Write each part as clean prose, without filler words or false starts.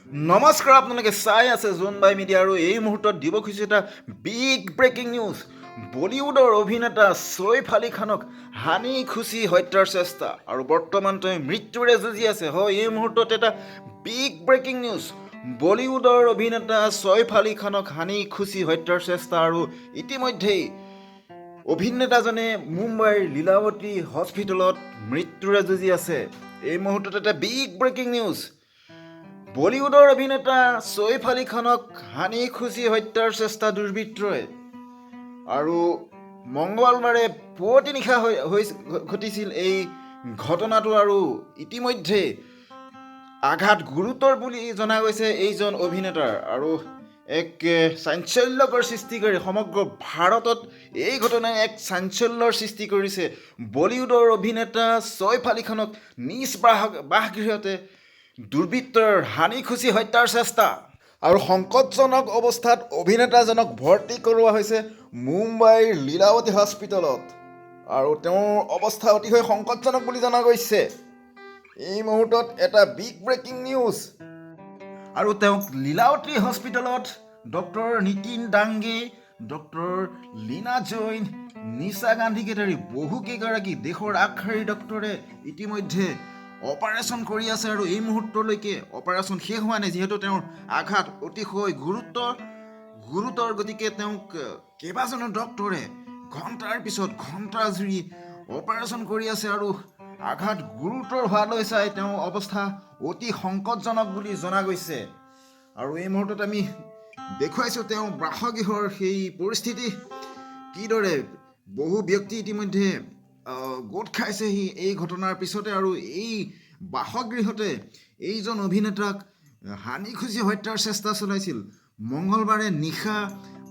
নমস্কাৰ, আপোনালোকে চাই আছে জোনবাই মিডিয়া আৰু এই মুহূৰ্তত দিব খুজিছোঁ এটা বিগ ব্ৰেকিং নিউজ। বলিউডৰ অভিনেতা ছৈফ আলী খানক হানি খুচি হত্যাৰ চেষ্টা আৰু বৰ্তমান তেওঁ মৃত্যুৰে যুঁজি আছে। হয়, এই মুহূৰ্তত এটা বিগ ব্ৰেকিং নিউজ। বলিউডৰ অভিনেতা ছৈফ আলী খানক হানি খুচি হত্যাৰ চেষ্টা আৰু ইতিমধ্যেই অভিনেতাজনে মুম্বাইৰ লীলাৱতী হস্পিটেলত মৃত্যুৰে যুঁজি আছে। এই মুহূৰ্তত এটা বিগ ব্ৰেকিং নিউজ। বলিউডৰ অভিনেতা ছৈফ আলী খানক হানি খুচি হত্যাৰ চেষ্টা দুৰ্বৃত্তই আৰু মঙলবাৰে পুৱতি নিশা ঘটিছিল এই ঘটনাটো আৰু ইতিমধ্যে আঘাত গুৰুতৰ বুলি জনা গৈছে এইজন অভিনেতাৰ আৰু এক চাঞ্চল্যকৰ সৃষ্টি কৰি সমগ্ৰ ভাৰতত এই ঘটনাই এক চাঞ্চল্যৰ সৃষ্টি কৰিছে। বলিউডৰ অভিনেতা ছৈফ আলী খানক নিজ বাসগৃহতে দুৰ্বৃত্তৰ হানি খুচি হত্যাৰ চেষ্টা আৰু সংকটজনক অৱস্থাত অভিনেতাজনক ভৰ্তি কৰোৱা হৈছে মুম্বাইৰ লীলাৱতী হস্পিটেলত আৰু তেওঁৰ অৱস্থা অতিশয় সংকটজনক বুলি জনা গৈছে। এই মুহূৰ্তত এটা বিগ ব্ৰেকিং নিউজ আৰু তেওঁক লীলাৱতী হস্পিটেলত ডক্টৰ নীতিন ডাংগে, ডক্টৰ লীনা জৈন, নিশা গান্ধীকে ধৰি বহুকেইগৰাকী দেশৰ আগশাৰীৰ ডক্টৰে ইতিমধ্যে অপাৰেশ্যন কৰি আছে আৰু এই মুহূৰ্তলৈকে অপাৰেশ্যন শেষ হোৱা নাই, যিহেতু তেওঁৰ আঘাত অতিশয় গুৰুতৰ। গতিকে তেওঁক কেইবাজনো ডক্টৰে ঘণ্টাৰ পিছত ঘণ্টা জুৰি অপাৰেশ্যন কৰি আছে আৰু আঘাত গুৰুতৰ হোৱালৈ চাই তেওঁৰ অৱস্থা অতি সংকটজনক বুলি জনা গৈছে। আৰু এই মুহূৰ্তত আমি দেখুৱাইছোঁ তেওঁ বাসগৃহৰ সেই পৰিস্থিতি কিদৰে বহু ব্যক্তি ইতিমধ্যে গোট খাইছেহি এই ঘটনাৰ পিছতে আৰু এই বাসগৃহতে এইজন অভিনেতাক হানি খুচি হত্যাৰ চেষ্টা চলাইছিল। মঙলবাৰে নিশা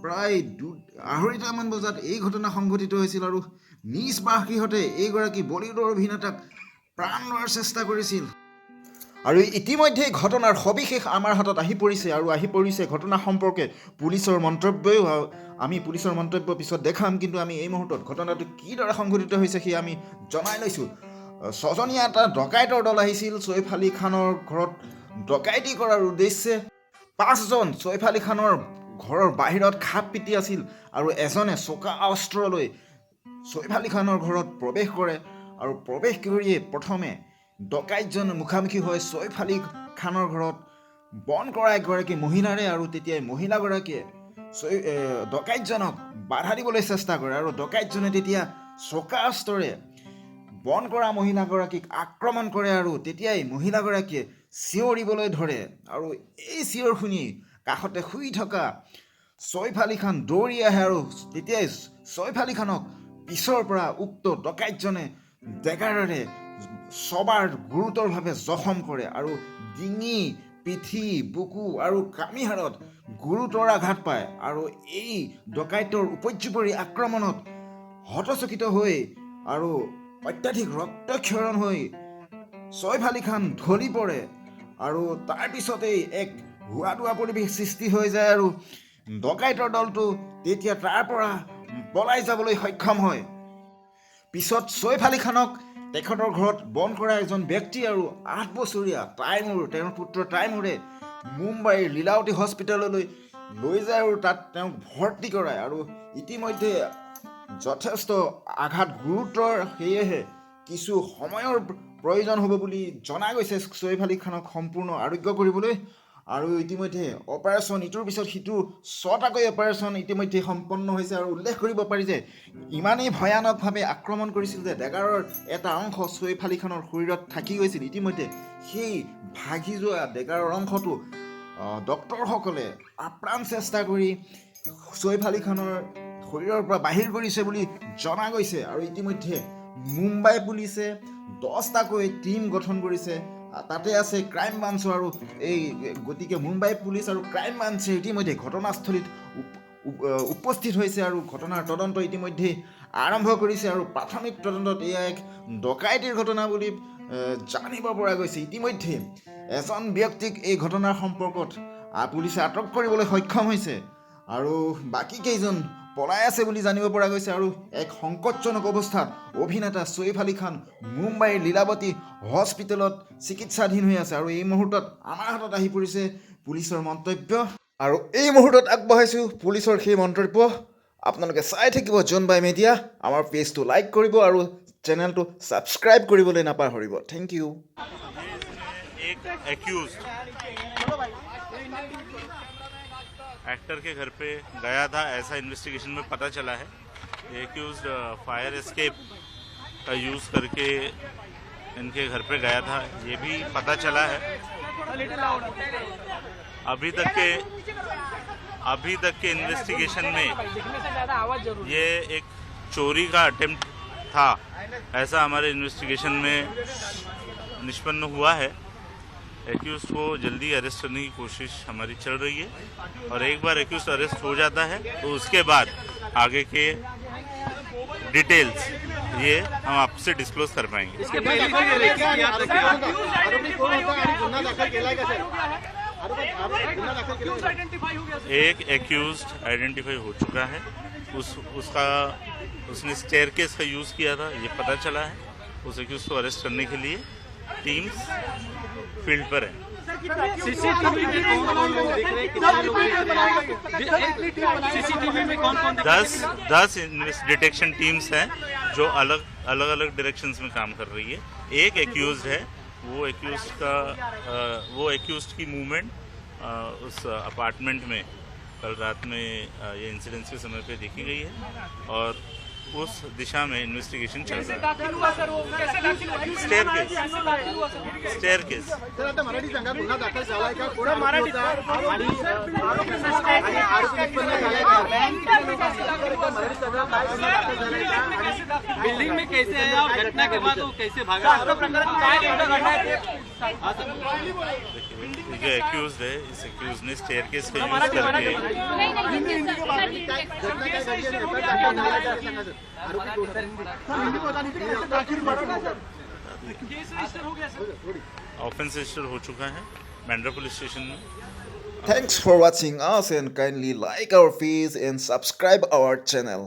প্ৰায় 2:30মান বজাত এই ঘটনা সংঘটিত হৈছিল আৰু নিজ বাসগৃহতে এইগৰাকী বলিউডৰ অভিনেতাক প্ৰাণ লোৱাৰ চেষ্টা কৰিছিল। আৰু ইতিমধ্যে ঘটনাৰ সবিশেষ আমাৰ হাতত আহি পৰিছে ঘটনা সম্পৰ্কে পুলিচৰ মন্তব্যও। আমি পুলিচৰ মন্তব্য পিছত দেখাম, কিন্তু আমি এই মুহূৰ্তত ঘটনাটো কিদৰে সংঘটিত হৈছে সেই আমি জনাই লৈছোঁ। 6জনীয়া এটা ডকাইতৰ দল আহিছিল ছৈফ আলী খানৰ ঘৰত ডকাইতি কৰাৰ উদ্দেশ্যে। 5জন ছৈফ আলী খানৰ ঘৰৰ বাহিৰত খাপ পিটি আছিল আৰু এজনে চোকা অস্ত্ৰ লৈ ছৈফ আলী খানৰ ঘৰত প্ৰৱেশ কৰে আৰু প্ৰৱেশ কৰিয়ে প্ৰথমে ডকাইতজন মুখামুখি হয় ছৈফ আলী খানৰ ঘৰত বন্ধ কৰা এগৰাকী মহিলাৰে আৰু তেতিয়াই মহিলাগৰাকীয়ে ডকাইতজনক বাধা দিবলৈ চেষ্টা কৰে আৰু ডকাইতজনে তেতিয়া চোকা অস্ত্ৰৰে বন্ধ কৰা মহিলাগৰাকীক আক্ৰমণ কৰে আৰু তেতিয়াই মহিলাগৰাকীয়ে চিঞৰিবলৈ ধৰে আৰু এই চিঞৰ শুনি কাষতে শুই থকা ছৈফ আলী খান দৌৰি আহে আৰু তেতিয়াই ছৈফ আলী খানক পিছৰ পৰা উক্ত ডকাইতজনে ডেগাৰেৰে ছবাৰ গুৰুতৰভাৱে জখম কৰে আৰু ডিঙি, পিঠি, বুকু আৰু কামিহাৰত গুৰুতৰ আঘাত পায়। আৰু এই ডকাইতৰ উপৰ্যুপৰি আক্ৰমণত হতচকিত হৈ আৰু অত্যাধিক ৰক্তক্ষৰণ হৈ ছৈফ আলী খান ঢলি পৰে আৰু তাৰপিছতেই এক হুৱাদুৱা পৰিৱেশ সৃষ্টি হৈ যায় আৰু ডকাইতৰ দলটো তেতিয়া তাৰ পৰা পলাই যাবলৈ সক্ষম হয়। পিছত ছৈফ আলী খানক তেখেতৰ ঘৰত বন্ধ কৰা এজন ব্যক্তি আৰু 8 বছৰীয়া তেওঁৰ পুত্ৰ তাইমুৰে মুম্বাইৰ লীলাৱতী হস্পিটেললৈ লৈ যায় আৰু তাত তেওঁক ভৰ্তি কৰায় আৰু ইতিমধ্যে যথেষ্ট আঘাত গুৰুতৰ, সেয়েহে কিছু সময়ৰ প্ৰয়োজন হ'ব বুলি জনা গৈছে ছৈফ আলী খানক সম্পূৰ্ণ আৰোগ্য কৰিবলৈ। আৰু ইতিমধ্যে অপাৰেশ্যন ইটোৰ পিছত সিটো 6টাকৈ অপাৰেশ্যন ইতিমধ্যে সম্পন্ন হৈছে আৰু উল্লেখ কৰিব পাৰি যে ইমানেই ভয়ানকভাৱে আক্ৰমণ কৰিছিল যে ডেগাৰৰ এটা অংশ ছৈফ আলী খানৰ শৰীৰত থাকি গৈছিল। ইতিমধ্যে সেই ভাগি যোৱা ডেগাৰৰ অংশটো ডক্তৰসকলে আপ্ৰাণ চেষ্টা কৰি ছৈফ আলী খানৰ শৰীৰৰ পৰা বাহিৰ কৰিছে বুলি জনা গৈছে। আৰু ইতিমধ্যে মুম্বাই পুলিচে 10টাকৈ টীম গঠন কৰিছে, তাতে আছে ক্ৰাইম ব্ৰাঞ্চো আৰু গতিকে মুম্বাই পুলিচ আৰু ক্ৰাইম ব্ৰাঞ্চে ইতিমধ্যে ঘটনাস্থলীত উপস্থিত হৈছে আৰু ঘটনাৰ তদন্ত ইতিমধ্যে আৰম্ভ কৰিছে আৰু প্ৰাথমিক তদন্তত এয়া এক ডকাইতিৰ ঘটনা বুলি জানিব পৰা গৈছে। ইতিমধ্যে এজন ব্যক্তিক এই ঘটনাৰ সম্পৰ্কত পুলিচে আটক কৰিবলৈ সক্ষম হৈছে আৰু বাকী কেইজন পলাই আছে বুলি জানিব পৰা গৈছে আৰু এক সংকটজনক অৱস্থাত অভিনেতা ছৈফ আলী খান মুম্বাইৰ লীলাৱতী হস্পিটেলত চিকিৎসাধীন হৈ আছে আৰু এই মুহূৰ্তত আমাৰ হাতত আহি পৰিছে পুলিচৰ মন্তব্য আৰু এই মুহূৰ্তত আগবঢ়াইছোঁ পুলিচৰ সেই মন্তব্য আপোনালোকে চাই থাকিব জোন বাই মিডিয়া আমাৰ পেজটো লাইক কৰিব আৰু চেনেলটো ছাবস্ক্ৰাইব কৰিবলৈ নাপাহৰিব থেংক ইউ एक एक्यूज एक्टर के घर पे गया था ऐसा इन्वेस्टिगेशन में पता चला है। एक्यूज फायर एस्केप का यूज़ करके इनके घर पे गया था, ये भी पता चला है। अभी तक के इन्वेस्टिगेशन में ये एक चोरी का अटेम्प्ट था, ऐसा हमारे इन्वेस्टिगेशन में निष्पन्न हुआ है। एक्यूज को जल्दी अरेस्ट करने की कोशिश हमारी चल रही है और एक बार एक्यूज अरेस्ट हो जाता है तो उसके बाद आगे के डिटेल्स ये हम आपसे डिस्क्लोज कर पाएंगे। एक एक्यूज आइडेंटिफाई हो चुका है, उसने स्टेयरकेस का यूज़ किया था, ये पता चला है। उस एक्यूज को अरेस्ट करने के लिए टीम्स फील्ड पर है। सीसीटीवी में कौन 10 डिटेक्शन टीम्स हैं जो अलग अलग डायरेक्शंस में काम कर रही है। एक एक्यूज है, वो एक्यूज की मूवमेंट उस अपार्टमेंट में कल रात में ये इंसिडेंस के समय पे देखी गई है और उस दिशा में इन्वेस्टिगेशन चल रहा है। स्टेयरकेस बिल्डिंग में कैसे आया और घटना के बाद वो कैसे भागा? जो एक्यूज है, इस एक्यूज ने स्टेयरकेस का यूज करके ऑफेंस रजिस्टर हो चुका है बैंड्रा पुलिस स्टेशन में। Thanks for watching us and kindly like our page and subscribe our channel.